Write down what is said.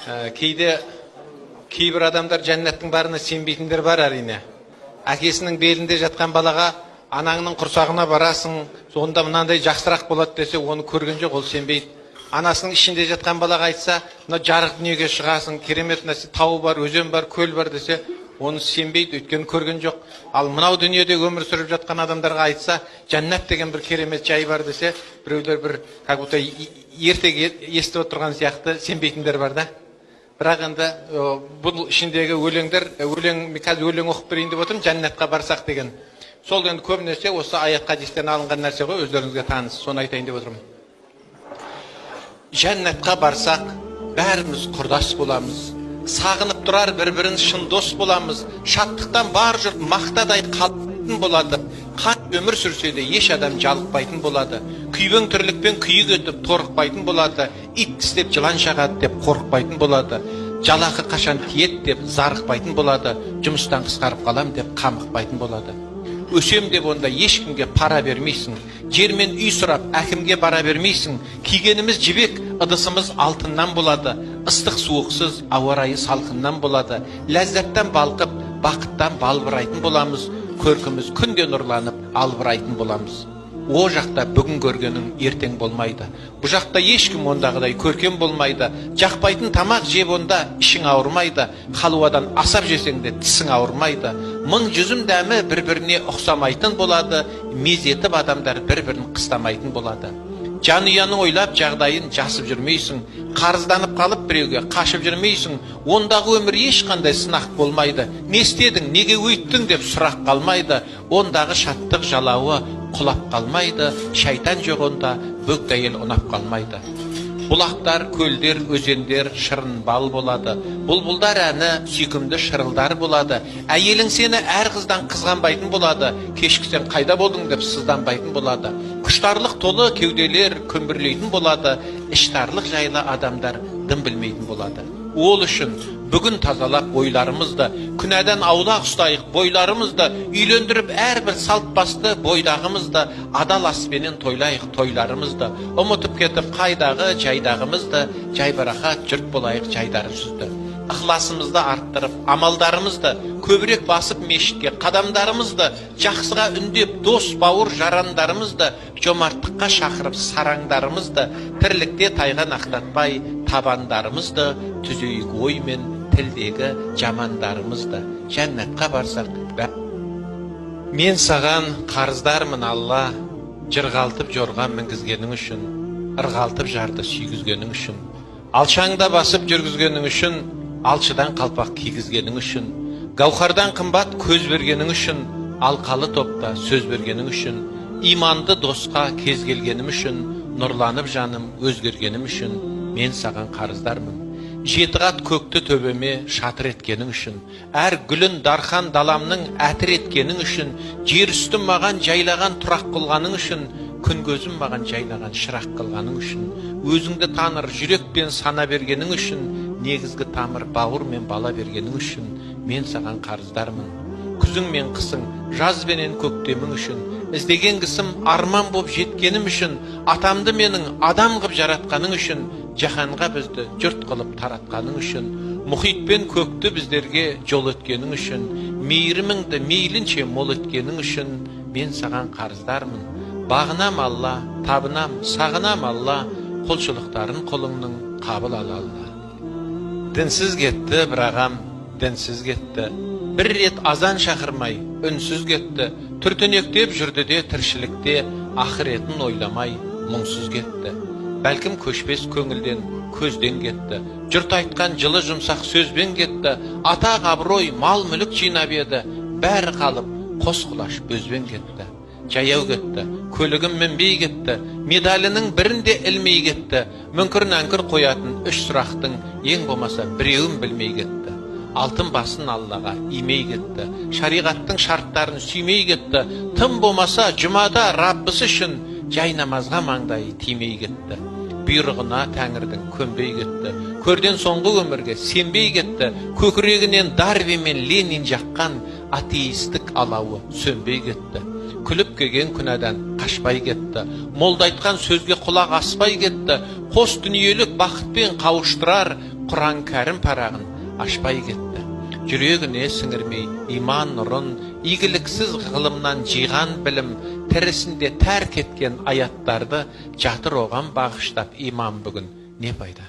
кейбір адамдар жәннаттың барына сенбейтіндер бар әрине. Әкесінің белінде жатқан балаға анаңның құрсағына барасың, сонда мынандай жақсырақ болады десе, оны көрген жоқ, ол сенбейді. Анасының ішінде жатқан балаға айтса, мына жарық дүниеге шығасың, керемет нәрсе, тау бар, өзен бар, көл бар десе, оны сенбейді, өйткені көрген жоқ. Ал мынау дүниеде өмір сүріп жатқан адамдарға айтса, жәннат деген бір керемет жай бар десе, біреулер бір как будто ертеге естіп отырған сияқты сенбейтіндер бар да. Бірақ енді бұл ішіндегі өлеңдер, қазір өлең оқып берейін деп отырмын, жәннатқа барсақ деген. Сол енді көбінесе осы аят хадистен алынған нәрсе ғой, өздеріңізге таныс, соны айтайын деп отырмын. Жәннатқа барсақ, бәріміз құрдас боламыз. Сағынып тұрар бір-бірін шын дос боламыз. Шаттықтан бар жұрт мақтадай қалпайтын болады. Қан өмір сүрсе де еш адам жалықпайтын болады. Күйбең тірлікпен күйік өтіп торықпайтын болады. Ит тістеп жылан шағады деп қорықпайтын болады. Жалақы қашан тиет деп зарықпайтын болады. Жұмыстан қысқарып қалам деп қамықпайтын болады. Өсем деп онда ешкімге пара бермейсің. Жермен үй сұрап әкімге бара бермейсің. Кигеніміз жібек, ыдысымыз алтыннан болады. Ыстық суықсыз ауа райы салқыннан болады. Ләззаттан балқып, бақыттан балбырайтын боламыз. Көркіміз күнде нұрланып, албырайтын боламыз. О жақта бүгін көргенің ертең болмайды. Бұл жақта ешкім ондағыдай көркем болмайды. Жақпайтын тамақ жеп онда ішің ауырмайды. Халуадан асап жесең де тісің ауырмайды. Мың жүзім дәмі бір-біріне ұқсамайтын болады. Мезетіп адамдар бір-бірін қыстамайтын болады. Жанұяның ойлап жағдайын жасып жүрмейсің. Қарызданып қалып біреуге қашып жүрмейсің. Ондағы өмір ешқандай сынақ болмайды. Не істедің, неге өйттің деп сұрақ қалмайды. Ондағы шаттық жалауы құлап қалмайды. Шайтан жоқ онда, бөкті әйел ұнап қалмайды. Бұлақтар, көлдер, өзендер шырын бал болады. Бұлбұлдар әні сүйкімді шырылдар болады. Әйелің сені әр қыздан қызғанбайтын болады. Кешкісен қайда болдың деп сызданбайтын болады. Құштарлық толы кеуделер көмбірлейтін болады. Іштарлық жайлы адамдар дым білмейтін болады. Ол үшін бүгін тазалап ойларымызды, күнәдан аулақ ұстайық бойларымызды, үйлендіріп әрбір салт басты бойдағымызды, адал аспенен тойлайық тойларымызды, ұмытып кетіп қайдағы жайдағымызды, жайбарақат жұрт болайық жайдарсызды. Ықыласымызды арттырып, амалдарымызды, көбірек басып мешітке қадамдарымызды, жақсыға үндеп дос бауыр жарандарымызды, жомарттыққа шақырып сараңдарымызды, тірлікте тайған ақтатпай табандарымызды, түзейік оймен тілдегі жамандарымызды. Жәннатқа барсақ, мен саған қарыздармын Алла, жырғалтып жорға мінгізгенің үшін, ырғалтып жарды сүйгізгенің үшін, алшаңда басып жүргізгенің үшін, алшыдан қалпақ кигізгенің үшін, гауһардан қымбат көз бергенің үшін, алқалы топта сөз бергенің үшін, иманды досқа кез келгенім үшін, нұрланып жаным өзгергенім үшін, мен саған қарыздармын. Жеті қат көкті төбеме шатыр еткенің үшін, әр гүлін дархан даламның әтір еткенің үшін, жер үстін маған жайлаған тұрақ қылғаның үшін, күн көзім маған жайлаған шырақ қылғаның үшін, өзіңді таныр жүрекпен сана бергенің үшін, негізгі тамыр бауыр мен бала бергенің үшін, мен саған қарыздармын. Күзің мен қысың, жаз бенен көктемің үшін, іздеген кісім арман боп жеткенім үшін, атамды менің адам қып жаратқаның үшін, жаһанға бізді жұрт қылып таратқаның үшін, мұхитпен көкті біздерге жол өткенің үшін, мейіріміңді мейлінше мол еткенің үшін, мен саған қарыздармын. Бағынам Алла, табынам, сағынам Алла, құлшылықтарын қолыңның қабыл ал Алла. Дінсіз кетті бір ағам, дінсіз кетті. Бір рет азан шақырмай, үнсіз кетті. Түртінектеп жүрді де тіршілікте, ақыретін ойламай, мұңсыз кетті. Бәлкім көшпес көңілден, көзден кетті. Жұрт айтқан жылы жұмсақ сөзбен кетті. Атақ абырой, мал мүлік жинап еді. Бәрі қалып, қос құлаш бөзбен кетті. Жаяу кетті, көлігім мінбей кетті, медалінің бірінде ілмей кетті. Мүңкір-нәңкір қоятын үш сұрақтың ең болмаса біреуін білмей кетті. Алтын басын Аллаға имей кетті, шариғаттың шарттарын сүймей кетті. Тым болмаса жұмада Раббысы үшін жай намазға маңдайы тимей кетті. Бұйрығына Тәңірдің көнбей кетті, көрден соңғы өмірге сенбей кетті. Көкірегінен Дарвин мен Ленин жаққан атеистік алауы сөнбей кетті. Күліп келген күнәдан қашпай кетті, молда айтқан сөзге құлақ аспай кетті. Қос дүниелік бақытпен қауыштырар Kur'an Kerim paragın aşpay getdi. Jürегine singirmey iman nurun, igiliksiz gılımdan jigan bilim terisinde terk etken ayatlarda jatır oğan bağışlap iman bugün ne payda?